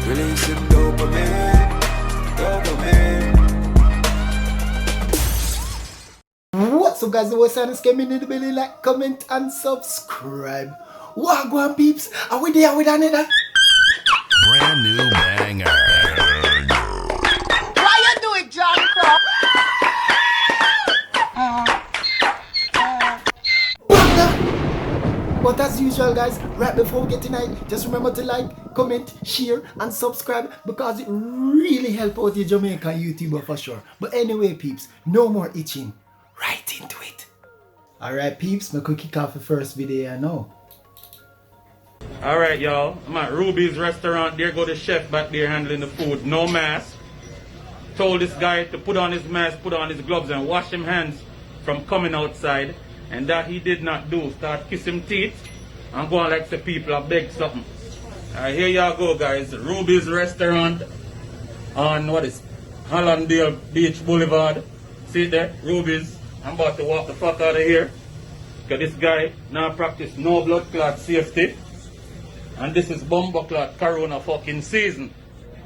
Releasing dopamine. What's up, guys? The voice and came in the belly. Like, comment, and subscribe. Wagwan peeps, are we there with another brand new banger? Why you do it, John Crow? But as usual, guys, right before we get tonight, just remember to like, comment, share, and subscribe because it really helps out your Jamaican YouTuber for sure. But anyway, peeps, no more itching. Right into it. Alright, peeps, me could kick off the first video now. Alright, y'all. I'm at Ruby's restaurant. There go the chef back there handling the food. No mask. Told this guy to put on his mask, put on his gloves, and wash him hands from coming outside. And that he did not do. Start kissing teeth and go on like the people I beg something. Alright, here y'all go, guys. Ruby's restaurant on what is Hollandale Beach Boulevard. See it there? Ruby's. I'm about to walk the fuck out of here. Because this guy now practice no blood clot safety. And this is bomber clot corona fucking season.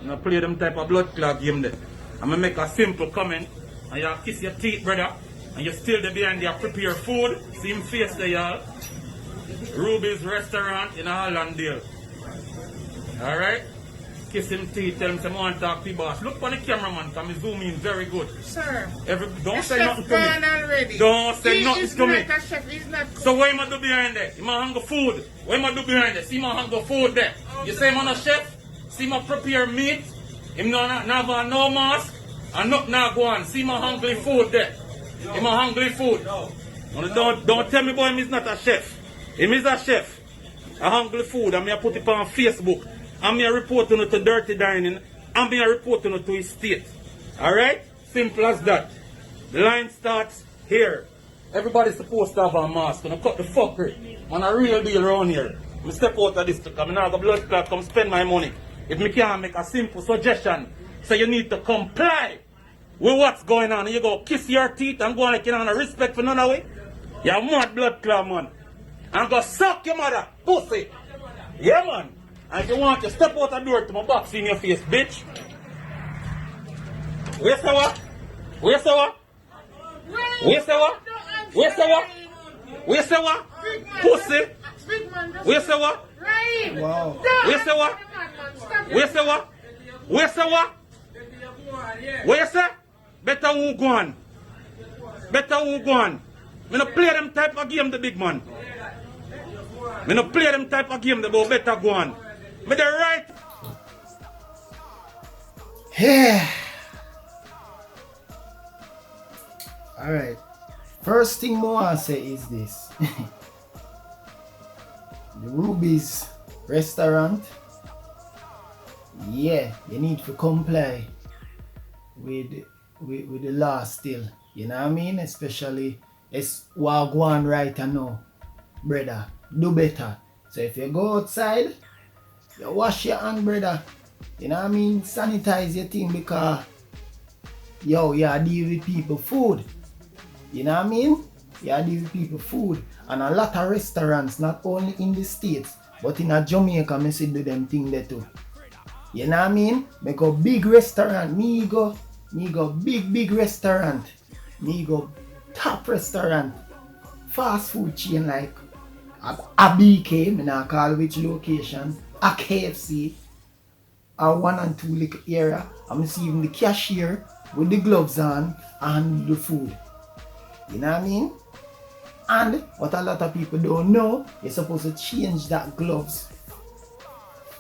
And I play them type of blood clot game there. I'm gonna make a simple comment. And y'all kiss your teeth, brother. And you still there behind there prepare food. See him face there, y'all. Ruby's restaurant in Hollandale. Alright? Kiss him teeth, tell him some want to talk to the boss. Look on the cameraman, because I zoom in very good. Sir. Don't say nothing to me. Already. Don't say nothing to me. A chef. He's not So what am I do behind there? He might hang the food. What am I do behind there? See my hang the food there. You say I'm a chef? See my prepare meat? Him not have no mask? And not now go on. See my hungry food there. Him a hungry food. Don't tell me boy him is not a chef. Him is a chef. A hungry food. I'm going to put it on Facebook. I'm going to report on it to Dirty Dining. I'm going to report on it to his state. Alright? Simple as that. The line starts here. Everybody's supposed to have a mask. And I cut the fuckery. Man, a real deal around here. I step out of this because I'm not going to blood clot come spend my money. If me can't make a simple suggestion. So you need to comply with what's going on. And you go kiss your teeth and go on like you don't have respect for none of it. You're mad blood clot, man. And go suck your mother, pussy. Yeah, man. And if you want to step out the door to my box in your face, bitch. Where's the what? Where's the what? Where's the what? Where's the what? Where's the what? Pussy. Where's the what? Wow. Where's the what? Where's the what? Where's the what? Where's the? Better who go on. Better who go on. Me no play them type of game, the big man. Me no play them type of game, the boy better go on. Me the right. Yeah. Alright. First thing I want to say is this. The Ruby's restaurant. Yeah, you need to comply with the law still. You know what I mean? Especially it's what going right now. Brother, do better. So if you go outside, you wash your hand, brother. You know what I mean? Sanitize your thing because yo, you deal with people food. You know what I mean? You deal with people food. And a lot of restaurants, not only in the States, but in a Jamaica, I see do them thing there too. You know what I mean? Me go big restaurant, me go big restaurant. Me go top restaurant. Fast food chain like a BK, me not call which location, a KFC, a 1 and 2 little area. I'm seeing the cashier with the gloves on and the food. You know what I mean? And what a lot of people don't know, you're supposed to change that gloves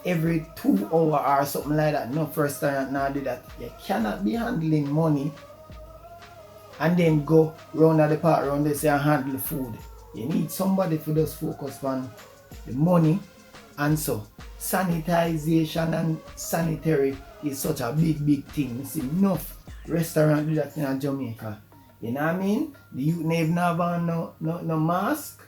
every 2 hours or something like that. No restaurant now do that. You cannot be handling money and then go round at the park around there and handle the food. You need somebody to just focus on the money, and so sanitization and sanitary is such a big thing. You see enough restaurants do that in Jamaica. You know what I mean? The youth never have on no mask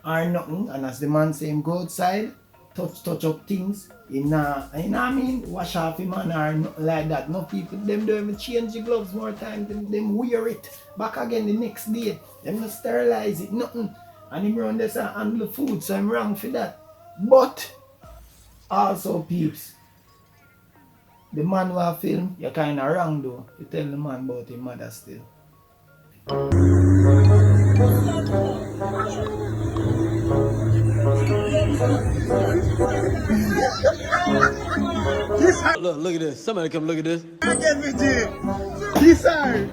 or nothing, and as the man say him go outside, touch up things. You know what I mean? Wash off him and or nothing like that. No people, them don't even change the gloves more time. Them wear it back again the next day. Them not sterilize it, nothing. And him run this and handle the food, so I'm wrong for that. But also peeps, the man who I film, you're kinda wrong though. You tell the man about his mother still. Look at this. Somebody come look at this. I get me, G. This side.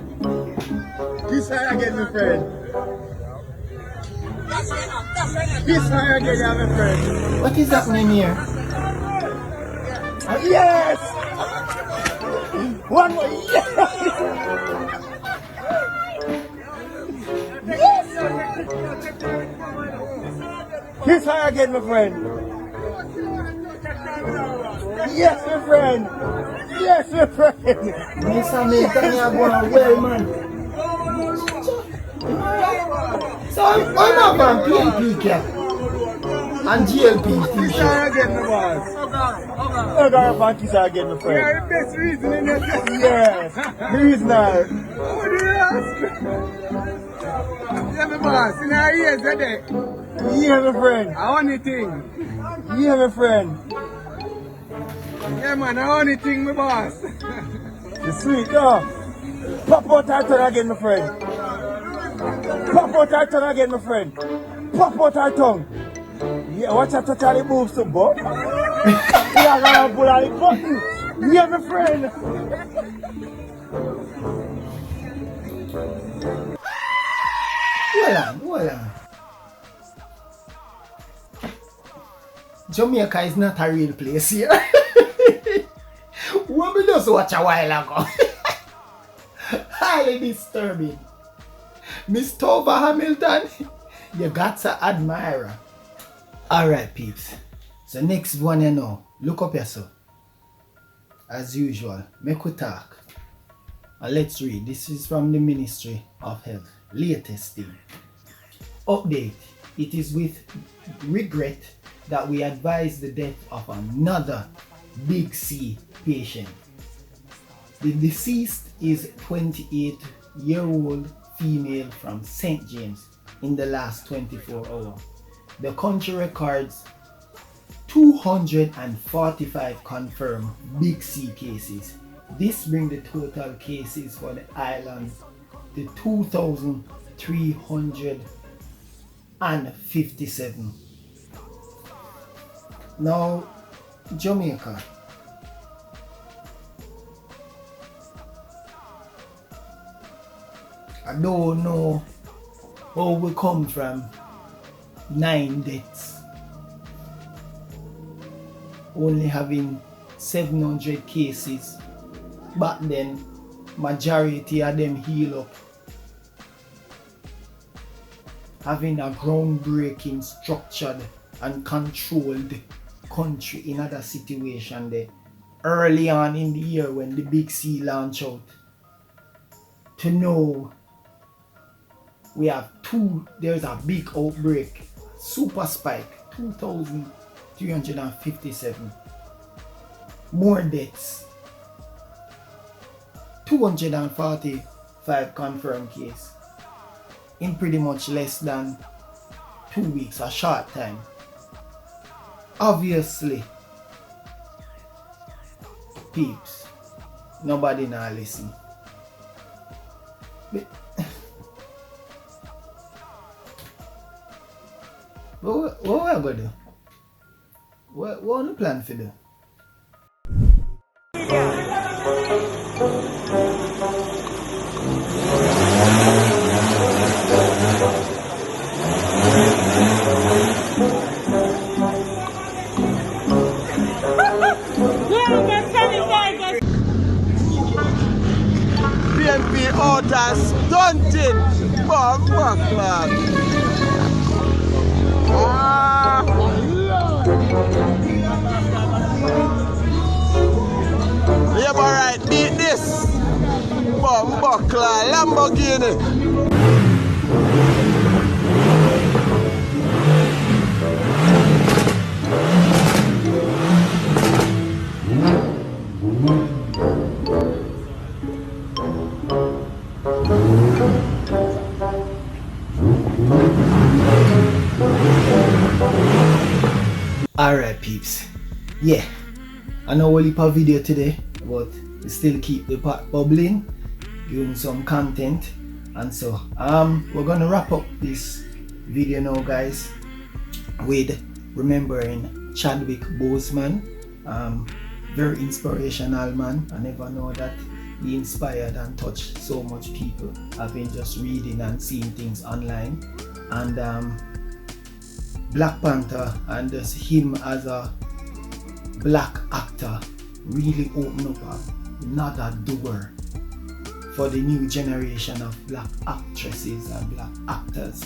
This side I get me friend. This side I get my friend. What is happening here? Yes! One more, yes! Yes! This side I get my friend. Yes, my friend. Yes, my friend. Mr. Milton, you're going well, man. So I'm up on PNP cap and GLP This side I t-shirt. get my boss. I got a panty side I get my friend. Yeah, the best reason in your yes. The reason I. What do you ask? Yeah, my boss. In our ears, are they? Yeah, my friend. I want anything. Yeah, my friend. Yeah, man, I want anything, my boss. You sweet, no? Pop out our tongue again, my friend. Pop out our tongue again, my friend. Pop out our tongue. Yeah, watch out to Charlie move some, boy. Yeah, gonna pull out the button. Yeah, my friend. Hold on. Jamaica is not a real place here. What we just watch a while ago. Highly disturbing. Miss Tova Hamilton, you got to admire her. Alright peeps, so next one you know, look up yourself. As usual, make we talk. And let's read, this is from the Ministry of Health. Latest thing. Update, it is with regret that we advise the death of another Big C patient. The deceased is 28-year-old female from St. James in the last 24 hours. The country records 245 confirmed Big C cases. This brings the total cases for the island to 2,357. Now, Jamaica. I don't know how we come from 9 deaths, only having 700 cases. Back then, majority of them heal up, having a groundbreaking, structured and controlled country in other situation there early on in the year when the Big C launch out, to know we have there's a big outbreak, super spike, 2,357 more deaths, 245 confirmed case in pretty much less than 2 weeks, a short time. Obviously, peeps, nobody now listen. What we going to do? What on the plan for do? PNP out and stunting. Bomb clock. Yeah, alright, beat this. Bomb buckler, Lamborghini. Alright peeps, yeah, I know we'll leave a video today, but we still keep the pot bubbling, doing some content, and so we're gonna wrap up this video now guys with remembering Chadwick Boseman. Very inspirational man. I never know that he inspired and touched so much people. I've been just reading and seeing things online, and Black Panther and just him as a black actor really opened up another door for the new generation of black actresses and black actors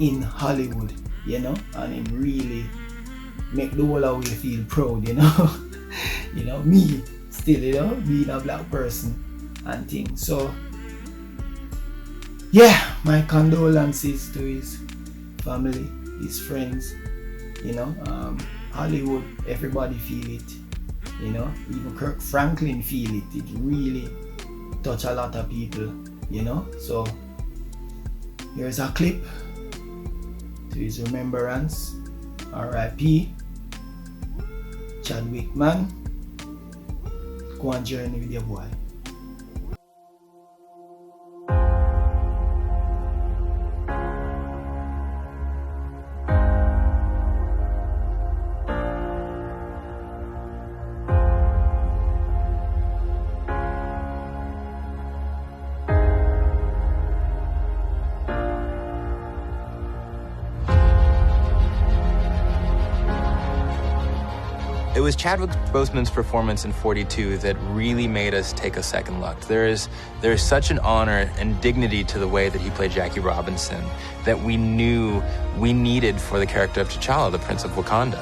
in Hollywood, you know, and it really make the whole of we feel proud, you know. You know, me still, you know, being a black person and things. So yeah, my condolences to his family, his friends, you know. Hollywood, everybody feel it, you know, even Kirk Franklin feel it. It really touch a lot of people, you know. So here's a clip to his remembrance. R.I.P. Chadwick man. Go and journey with your boy. It was Chadwick Boseman's performance in 42 that really made us take a second look. There is such an honor and dignity to the way that he played Jackie Robinson that we knew we needed for the character of T'Challa, the Prince of Wakanda.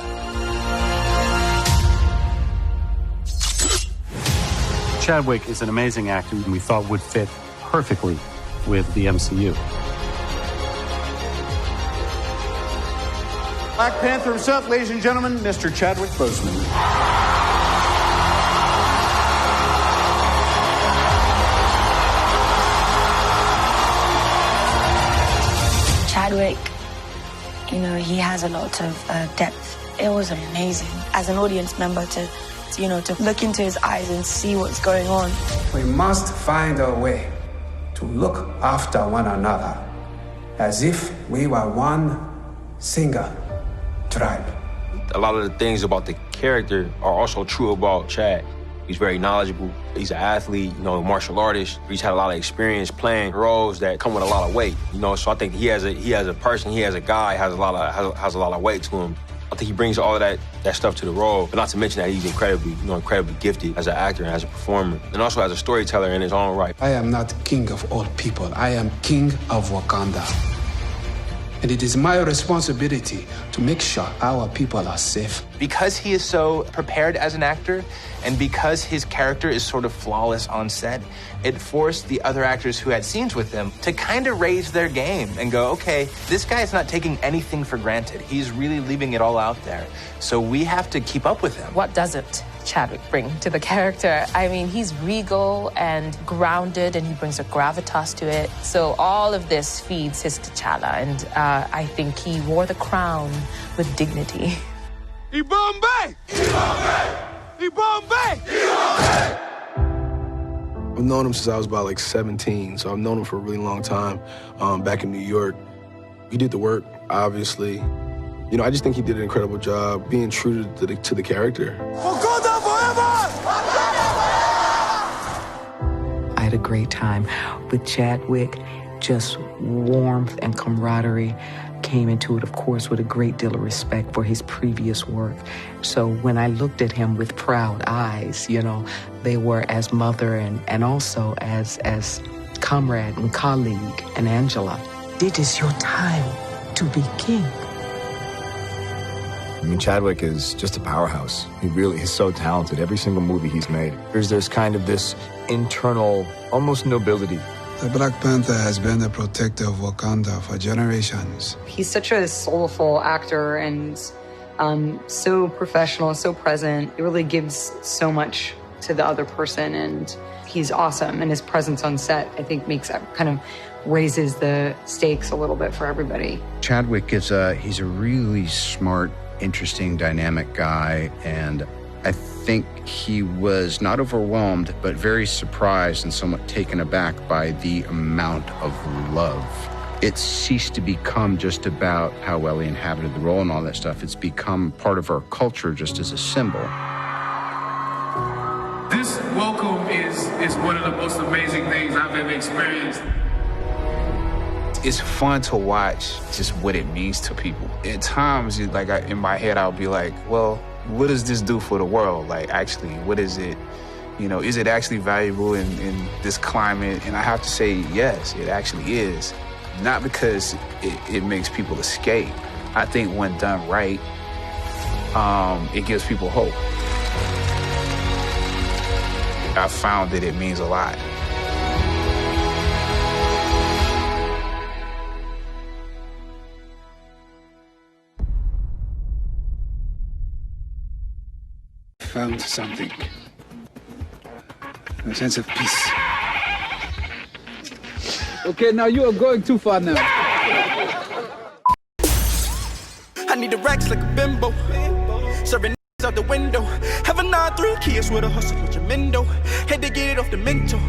Chadwick is an amazing actor and we thought would fit perfectly with the MCU. Black Panther himself, ladies and gentlemen, Mr. Chadwick Boseman. Chadwick, you know, he has a lot of depth. It was amazing as an audience member to look into his eyes and see what's going on. We must find a way to look after one another as if we were one single tribe. A lot of the things about the character are also true about Chad. He's very knowledgeable. He's an athlete, you know, a martial artist. He's had a lot of experience playing roles that come with a lot of weight, you know. So I think he as a person, he as a guy has a lot of weight to him. I think he brings all of that stuff to the role, but not to mention that he's incredibly gifted as an actor and as a performer, and also as a storyteller in his own right. I am not king of all people. I am king of Wakanda. And it is my responsibility to make sure our people are safe. Because he is so prepared as an actor, and because his character is sort of flawless on set, it forced the other actors who had scenes with him to kind of raise their game and go, okay, this guy is not taking anything for granted. He's really leaving it all out there. So we have to keep up with him. What doesn't Chadwick bring to the character? I mean, he's regal and grounded, and he brings a gravitas to it. So all of this feeds his T'Challa, and I think he wore the crown with dignity. Ibombe! Ibombe! Ibombe! Ibombe! I've known him since I was about like 17, so I've known him for a really long time. Back in New York, he did the work, obviously. You know, I just think he did an incredible job being true to the character. Wakanda forever! I had a great time with Chadwick. Just warmth and camaraderie came into it, of course, with a great deal of respect for his previous work. So when I looked at him with proud eyes, you know, they were as mother and also as comrade and colleague and Angela. It is your time to be king. I mean, Chadwick is just a powerhouse. He really is so talented. Every single movie he's made, there's kind of this internal, almost nobility. The Black Panther has been the protector of Wakanda for generations. He's such a soulful actor and so professional, so present. It really gives so much to the other person, and he's awesome. And his presence on set, I think, raises the stakes a little bit for everybody. Chadwick he's a really smart interesting, dynamic guy, and I think he was not overwhelmed, but very surprised and somewhat taken aback by the amount of love. It ceased to become just about how well he inhabited the role and all that stuff. It's become part of our culture just as a symbol. This welcome is one of the most amazing things I've ever experienced. It's fun to watch just what it means to people. At times, like in my head, I'll be like, well, what does this do for the world? Like, actually, what is it? You know, is it actually valuable in this climate? And I have to say, yes, it actually is. Not because it makes people escape. I think when done right, it gives people hope. I found that it means a lot. Found something. A sense of peace. Okay, now you are going too far now. I need the racks like a bimbo. Serving out the window. Have a 9-3 kids with a hustle with your mendo. Had to get it off the mental.